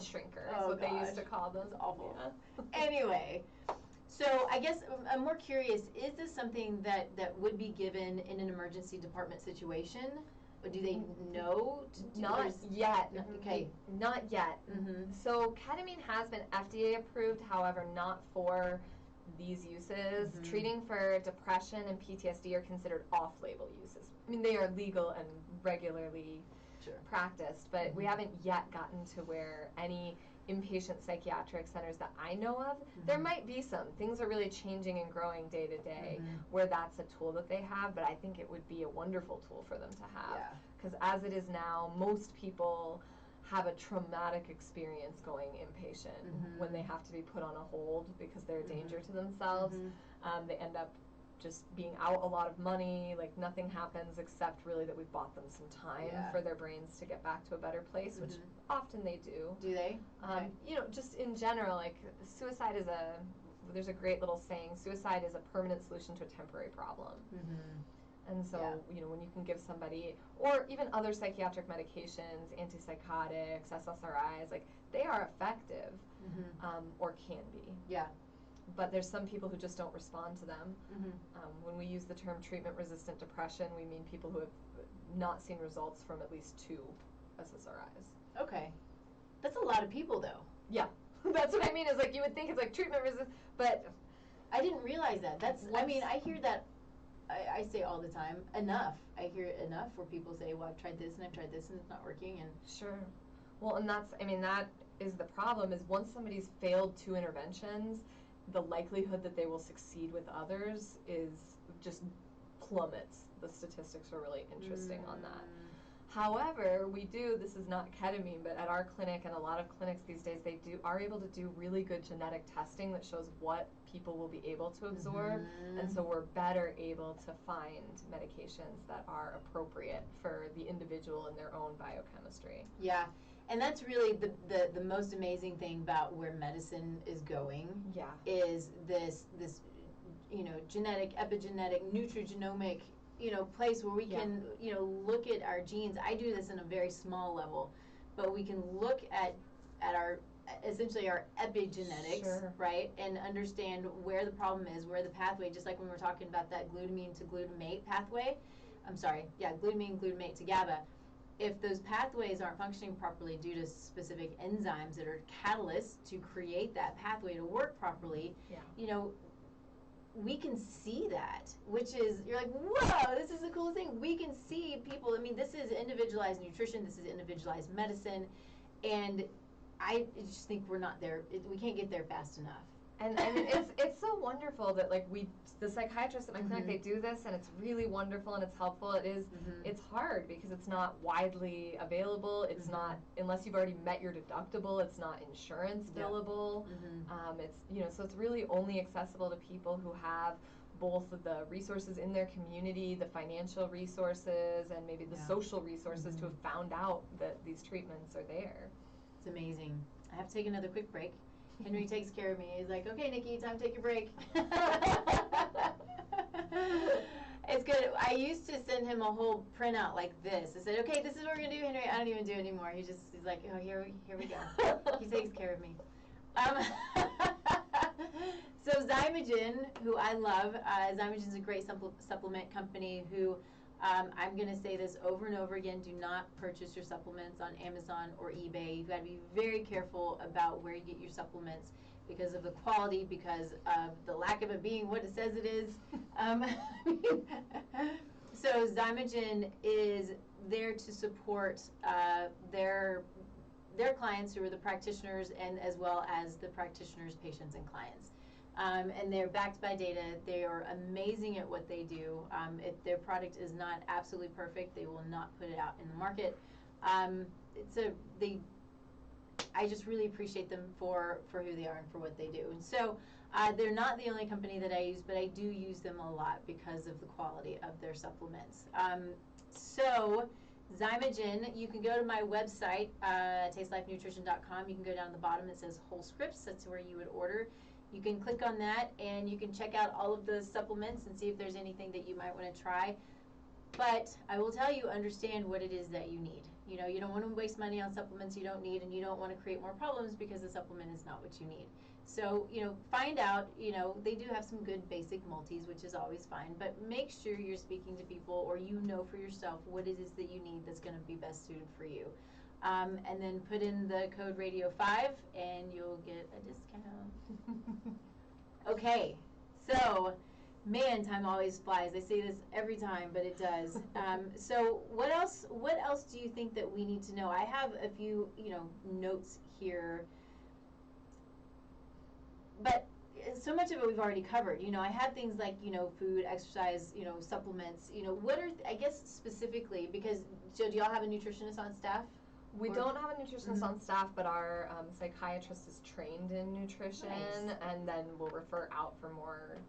shrinker. That's what they used to call them. That's awful. Yeah. Anyway, so I guess I'm more curious. Is this something that would be given in an emergency department situation? Or do they know? Not yet. Okay. Not yet. So ketamine has been FDA approved, however, not for these uses. Treating for depression and PTSD are considered off-label uses. I mean, they are legal and regularly practiced, but we haven't yet gotten to where any inpatient psychiatric centers that I know of, there might be some. Things are really changing and growing day to day where that's a tool that they have, but I think it would be a wonderful tool for them to have. Because as it is now, most people have a traumatic experience going inpatient when they have to be put on a hold because they're a danger to themselves. They end up just being out a lot of money, like nothing happens except really that we've bought them some time for their brains to get back to a better place, which often they do. Do they? Just in general, like suicide is there's a great little saying, suicide is a permanent solution to a temporary problem. And so, when you can give somebody, or even other psychiatric medications, antipsychotics, SSRIs, like they are effective, or can be. Yeah. But there's some people who just don't respond to them. When we use the term treatment-resistant depression, we mean people who have not seen results from at least 2 SSRIs. Okay. That's a lot of people, though. Yeah. That's what I mean, is like you would think it's like treatment-resistant, but I didn't realize that. I mean, I hear that, I say all the time, enough. I hear it enough where people say, well, I've tried this and I've tried this and it's not working. And sure. Well, and that's, I mean, that is the problem, is once somebody's failed 2 interventions, the likelihood that they will succeed with others is just plummets. The statistics are really interesting on that. However, this is not ketamine, but at our clinic and a lot of clinics these days, they are able to do really good genetic testing that shows what people will be able to absorb, and so we're better able to find medications that are appropriate for the individual and their own biochemistry. Yeah, and that's really the most amazing thing about where medicine is going. Yeah. Is this genetic, epigenetic, nutrigenomic place where we can look at our genes. I do this in a very small level, but we can look at our essentially our epigenetics, sure. right, and understand where the problem is, where the pathway, just like when we're talking about that glutamine to glutamate pathway. Glutamine to GABA. If those pathways aren't functioning properly due to specific enzymes that are catalysts to create that pathway to work properly, we can see that, which is, you're like, whoa, this is the coolest thing. We can see people, this is individualized nutrition, this is individualized medicine, and I just think we're not there. We can't get there fast enough. And it's so wonderful that the psychiatrists at my clinic, they do this, and it's really wonderful and it's helpful. It's hard because it's not widely available. It's not, unless you've already met your deductible, it's not insurance billable. So it's really only accessible to people who have both the resources in their community, the financial resources, and maybe the social resources to have found out that these treatments are there. It's amazing. I have to take another quick break. Henry takes care of me. He's like, okay, Nikki, time to take your break. It's good. I used to send him a whole printout like this. I said, okay, this is what we're going to do, Henry. I don't even do it anymore. He's like, oh, here we go. He takes care of me. So Zymogen, who I love, Zymogen's a great supplement company who, I'm going to say this over and over again, do not purchase your supplements on Amazon or eBay. You've got to be very careful about where you get your supplements because of the quality, because of the lack of it being what it says it is. So Zymogen is there to support their clients who are the practitioners, and as well as the practitioners' patients and clients. And they're backed by data. They are amazing at what they do. If their product is not absolutely perfect, they will not put it out in the market. I just really appreciate them for who they are and for what they do. And so they're not the only company that I use, but I do use them a lot because of the quality of their supplements. So Zymogen, you can go to my website, tastelifenutrition.com. You can go down the bottom. It says Whole Scripts. That's where you would order. You can click on that and you can check out all of the supplements and see if there's anything that you might want to try. But I will tell you, understand what it is that you need. You don't want to waste money on supplements you don't need, and you don't want to create more problems because the supplement is not what you need. So, find out, they do have some good basic multis, which is always fine, but make sure you're speaking to people, or for yourself what it is that you need that's going to be best suited for you. And then put in the code radio5 and you'll get a discount. Okay, so man, time always flies. I say this every time, but it does. So what else do you think that we need to know? I have a few notes here, but so much of it we've already covered. I had things like food, exercise, supplements. What are, I guess specifically, because Joe, do y'all have a nutritionist on staff? We don't have a nutritionist on staff, but our psychiatrist is trained in nutrition, and then we'll refer out for more,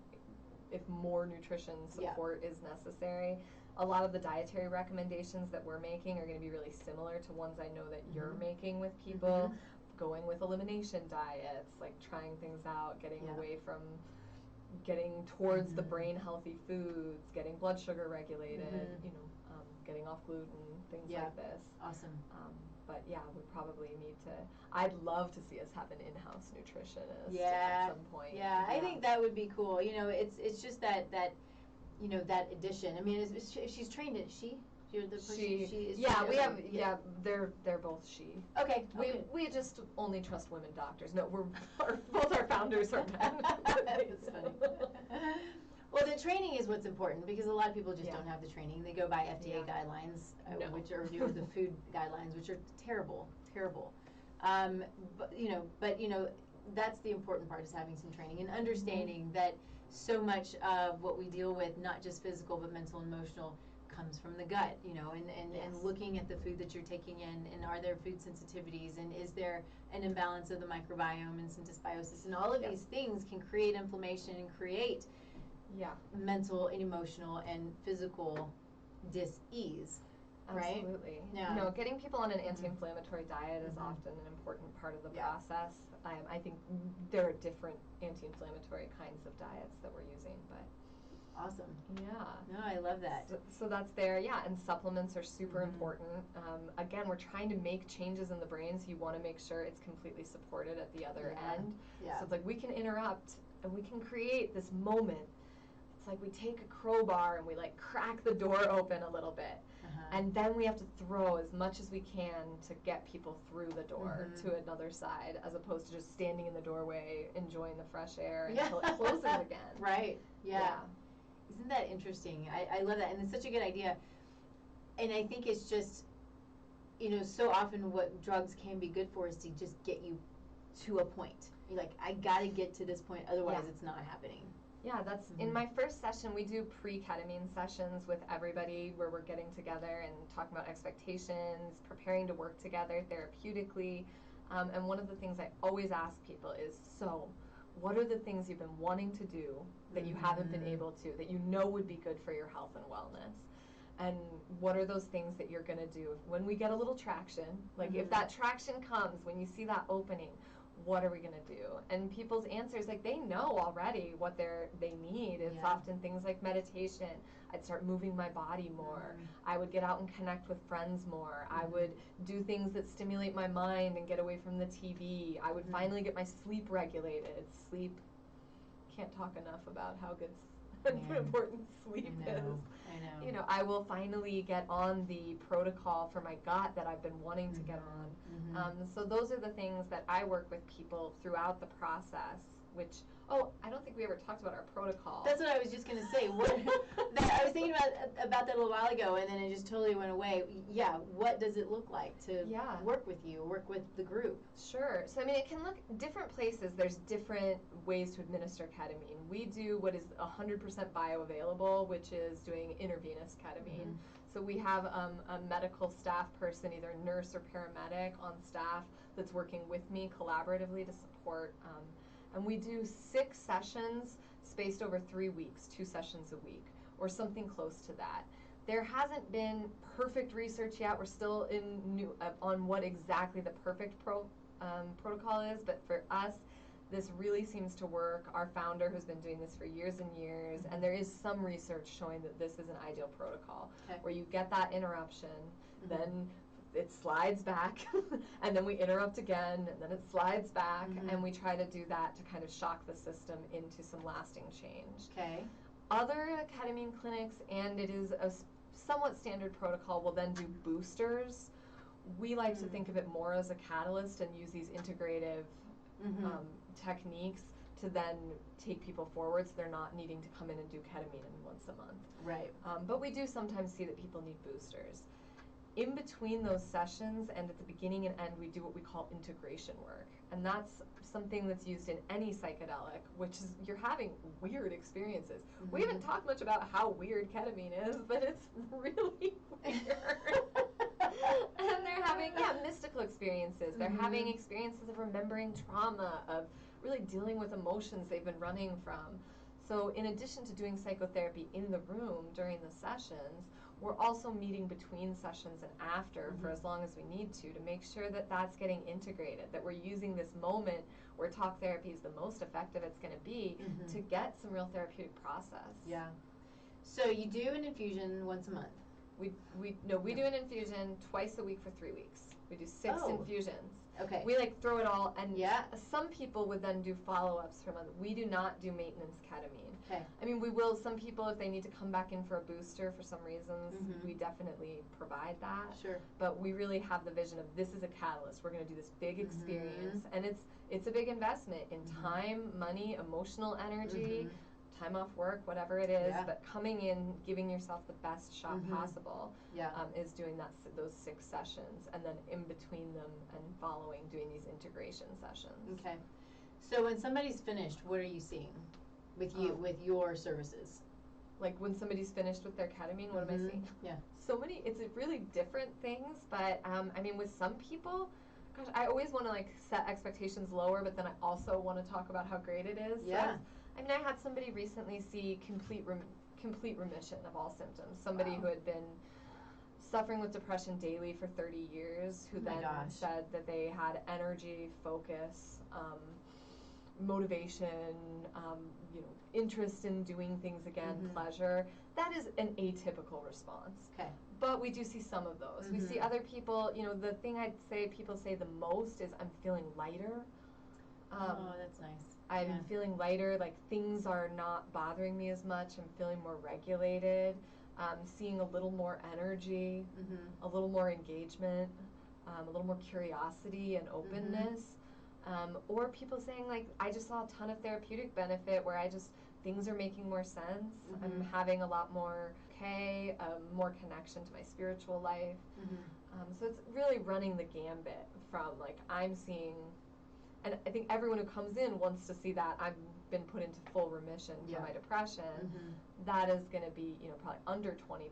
if more nutrition support is necessary. A lot of the dietary recommendations that we're making are going to be really similar to ones I know that you're making with people, going with elimination diets, like trying things out, getting away from, getting towards the brain healthy foods, getting blood sugar regulated, getting off gluten, things like this. Awesome. But yeah, we probably need to, I'd love to see us have an in-house nutritionist at some point. Yeah, I think that would be cool. It's just that addition. I mean, if she's trained in, you're the person she is. Yeah, we have, they're both she. Okay. We just only trust women doctors. No, both our founders are men. That's funny. Well, the training is what's important, because a lot of people just don't have the training. They go by FDA guidelines, which are the food guidelines, which are terrible, terrible. But that's the important part, is having some training and understanding that so much of what we deal with, not just physical but mental and emotional, comes from the gut, and looking at the food that you're taking in, and are there food sensitivities, and is there an imbalance of the microbiome and some dysbiosis, and all of these things can create inflammation and create mental and emotional and physical dis-ease. Right? Absolutely. Yeah. No, getting people on an anti-inflammatory diet is often an important part of the process. I think there are different anti-inflammatory kinds of diets that we're using, but awesome. Yeah. No, I love that. So that's there, and supplements are super important. Again, we're trying to make changes in the brain, so you want to make sure it's completely supported at the other end. Yeah. So it's like we can interrupt and we can create this moment. It's like we take a crowbar and we crack the door open a little bit. And then we have to throw as much as we can to get people through the door to another side, as opposed to just standing in the doorway, enjoying the fresh air until it closes again. Right. Yeah. Isn't that interesting? I love that. And it's such a good idea. And I think it's just, so often what drugs can be good for is to just get you to a point. You're like, I got to get to this point, otherwise it's not happening. Yeah, that's in my first session. We do pre-ketamine sessions with everybody, where we're getting together and talking about expectations, preparing to work together therapeutically. And one of the things I always ask people is, so what are the things you've been wanting to do that you haven't been able to, that you know would be good for your health and wellness? And what are those things that you're going to do when we get a little traction? Like if that traction comes, when you see that opening, what are we going to do? And people's answers, they know already what they need. It's often things like meditation. I'd start moving my body more. I would get out and connect with friends more. I would do things that stimulate my mind and get away from the TV. I would finally get my sleep regulated. Sleep, can't talk enough about how good important sleep is. I know. I will finally get on the protocol for my gut that I've been wanting to get on. So those are the things that I work with people throughout the process, which, I don't think we ever talked about our protocol. That's what I was just going to say. I was thinking about that a little while ago, and then it just totally went away. Yeah, what does it look like to work with you, work with the group? Sure. So, it can look different places. There's different ways to administer ketamine. We do what is 100% bioavailable, which is doing intravenous ketamine. So we have a medical staff person, either nurse or paramedic on staff, that's working with me collaboratively to support. And we do 6 sessions spaced over 3 weeks, 2 sessions a week, or something close to that. There hasn't been perfect research yet. We're still on what exactly the perfect protocol is, but for us, this really seems to work. Our founder, who's been doing this for years and years, and there is some research showing that this is an ideal protocol, where you get that interruption, then it slides back, and then we interrupt again, and then it slides back, and we try to do that to kind of shock the system into some lasting change. Okay. Other ketamine clinics, and it is a somewhat standard protocol, will then do boosters. We like to think of it more as a catalyst and use these integrative techniques to then take people forward, so they're not needing to come in and do ketamine once a month. Right. But we do sometimes see that people need boosters. In between those sessions and at the beginning and end, we do what we call integration work. And that's something that's used in any psychedelic, which is you're having weird experiences. We haven't talked much about how weird ketamine is, but it's really weird. And they're having, mystical experiences. They're having experiences of remembering trauma, of really dealing with emotions they've been running from. So in addition to doing psychotherapy in the room during the sessions, we're also meeting between sessions and after for as long as we need to make sure that that's getting integrated, that we're using this moment where talk therapy is the most effective it's going to be to get some real therapeutic process. Yeah. So you do an infusion once a month? We do an infusion twice a week for 3 weeks. We do 6 infusions. Okay. We throw it all, and some people would then do follow-ups for a month. We do not do maintenance ketamine. Okay. We will, some people, if they need to come back in for a booster for some reasons, we definitely provide that. Sure. But we really have the vision of this is a catalyst. We're going to do this big experience, and it's a big investment in time, money, emotional energy, time off work, whatever it is, Yeah. but coming in, giving yourself the best shot possible, Yeah. is doing those 6 sessions, and then in between them and following, doing these integration sessions. Okay. So when somebody's finished, what are you seeing with with your services? Like when somebody's finished with their ketamine, what am I seeing? Yeah. So many, it's really different things, but I mean, with some people, gosh, I always want to like set expectations lower, but then I also want to talk about how great it is. Yeah. So I mean, I had somebody recently see complete remission of all symptoms. Somebody who had been suffering with depression daily for 30 years, who then said that they had energy, focus, motivation, interest in doing things again, pleasure. That is an atypical response. Okay. But we do see some of those. We see other people, the thing I'd say people say the most is, I'm feeling lighter. Oh, that's nice. I'm feeling lighter, like things are not bothering me as much. I'm feeling more regulated, seeing a little more energy, a little more engagement, a little more curiosity and openness. Or people saying like, I just saw a ton of therapeutic benefit where things are making more sense. I'm having a lot more more connection to my spiritual life. So it's really running the gambit from like, I'm seeing, and I think everyone who comes in wants to see that I've been put into full remission for my depression. That is going to be, probably under 20%.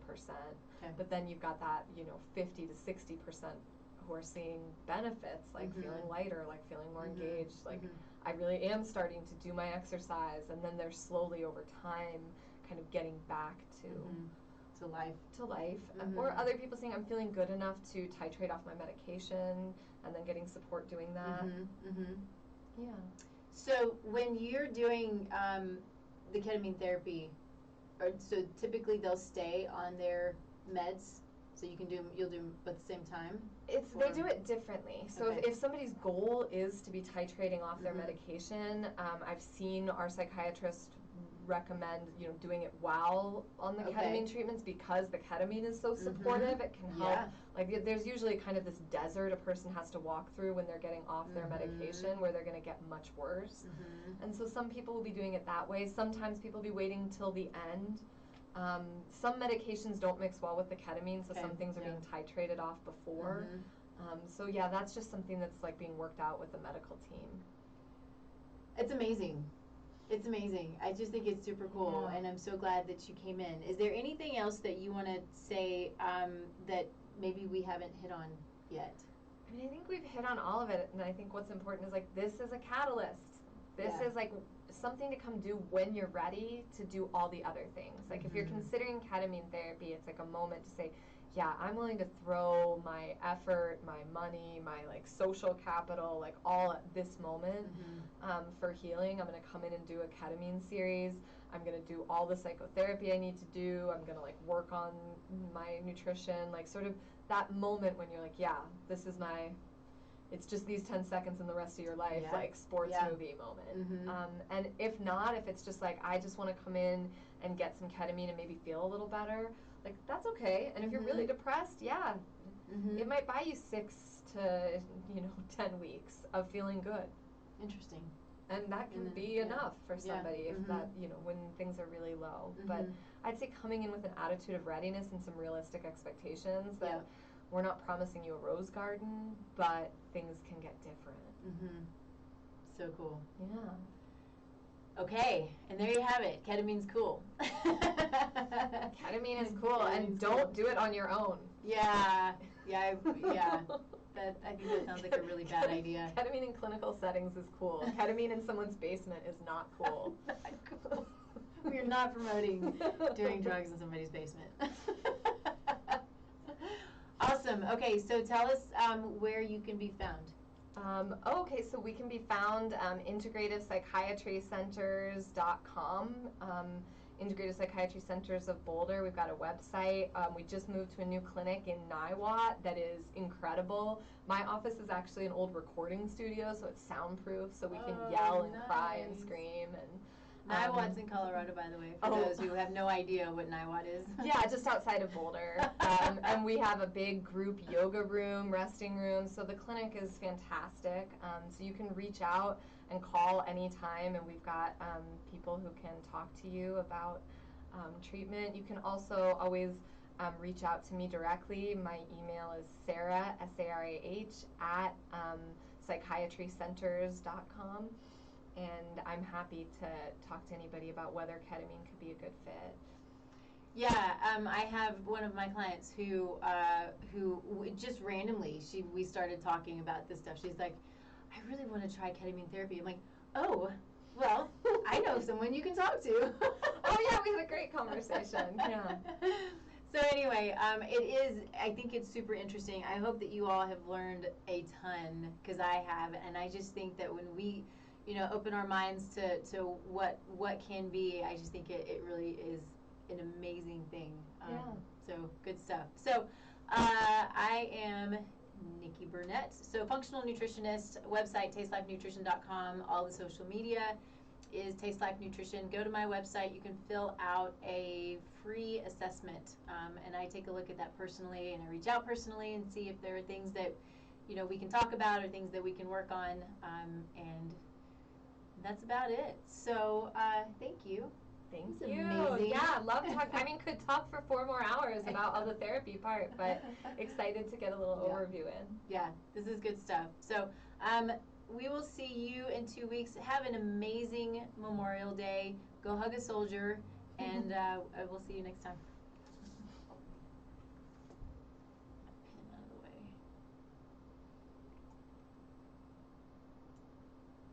But then you've got that, 50 to 60% who are seeing benefits, like feeling lighter, like feeling more engaged, like I really am starting to do my exercise, and then they're slowly over time kind of getting back to life. Or other people saying, I'm feeling good enough to titrate off my medication, and then getting support doing that. Yeah. So when you're doing the ketamine therapy, so typically they'll stay on their meds, so you'll do them at the same time? They do it differently. So if somebody's goal is to be titrating off their medication, I've seen our psychiatrist recommend doing it while on the ketamine treatments, because the ketamine is so supportive. It can help. Like there's usually kind of this desert a person has to walk through when they're getting off their medication, where they're going to get much worse. And so some people will be doing it that way. Sometimes people will be waiting till the end. Some medications don't mix well with the ketamine, so some things are being titrated off before. So yeah, that's just something that's like being worked out with the medical team. It's amazing. It's amazing. I just think it's super cool, and I'm so glad that you came in. Is there anything else that you want to say that maybe we haven't hit on yet? I mean, I think we've hit on all of it, and I think what's important is like, this is a catalyst. This is like something to come do when you're ready to do all the other things. Like if you're considering ketamine therapy, it's like a moment to say, yeah, I'm willing to throw my effort, my money, my like social capital, like all at this moment for healing. I'm going to come in and do a ketamine series. I'm going to do all the psychotherapy I need to do. I'm going to like work on my nutrition, like sort of that moment when you're like, yeah, this is it's just these 10 seconds in the rest of your life, like sports movie moment. And if not, if it's just like, I just want to come in and get some ketamine and maybe feel a little better, like that's okay. And if you're really depressed, it might buy you 6 to 10 weeks of feeling good. Interesting. And that can be enough for somebody if that, when things are really low. But I'd say coming in with an attitude of readiness and some realistic expectations that we're not promising you a rose garden, but things can get different. So cool. Yeah. Okay, and there you have it. Ketamine's cool. Ketamine is cool, and don't do it on your own. Yeah. I think that sounds like a really bad idea. Ketamine in clinical settings is cool. Ketamine in someone's basement is not cool. Not cool. We are not promoting doing drugs in somebody's basement. Awesome. Okay, so tell us where you can be found. Okay, so we can be found integrativepsychiatrycenters.com. Integrative Psychiatry Centers of Boulder. We've got a website. We just moved to a new clinic in Niwot that is incredible. My office is actually an old recording studio, so it's soundproof, so we can yell and cry and scream. Niwot's in Colorado, by the way, for those who have no idea what Niwot is. Yeah, just outside of Boulder. And we have a big group yoga room, resting room. So the clinic is fantastic. So you can reach out and call anytime, and we've got people who can talk to you about treatment. You can also always reach out to me directly. My email is Sarah, S-A-R-A-H, at psychiatrycenters.com. And I'm happy to talk to anybody about whether ketamine could be a good fit. Yeah, I have one of my clients who just randomly, we started talking about this stuff. She's like, I really want to try ketamine therapy. I'm like, oh, well, I know someone you can talk to. Oh yeah, we had a great conversation. Yeah. So anyway, I think it's super interesting. I hope that you all have learned a ton, because I have, and I just think that when we, open our minds to what can be, I just think it really is an amazing thing. Yeah. So good stuff. So I am Nikki Burnett. So functional nutritionist, website tastelifenutrition.com. All the social media is Taste Life Nutrition. Go to my website. You can fill out a free assessment, and I take a look at that personally, and I reach out personally and see if there are things that we can talk about or things that we can work on, and that's about it. So thank you. Thank It's you. amazing. Yeah, love talk. I mean, could talk for 4 more hours about all the therapy part, but excited to get a little overview in. Yeah, this is good stuff. So we will see you in 2 weeks. Have an amazing Memorial Day. Go hug a soldier, and we'll see you next time.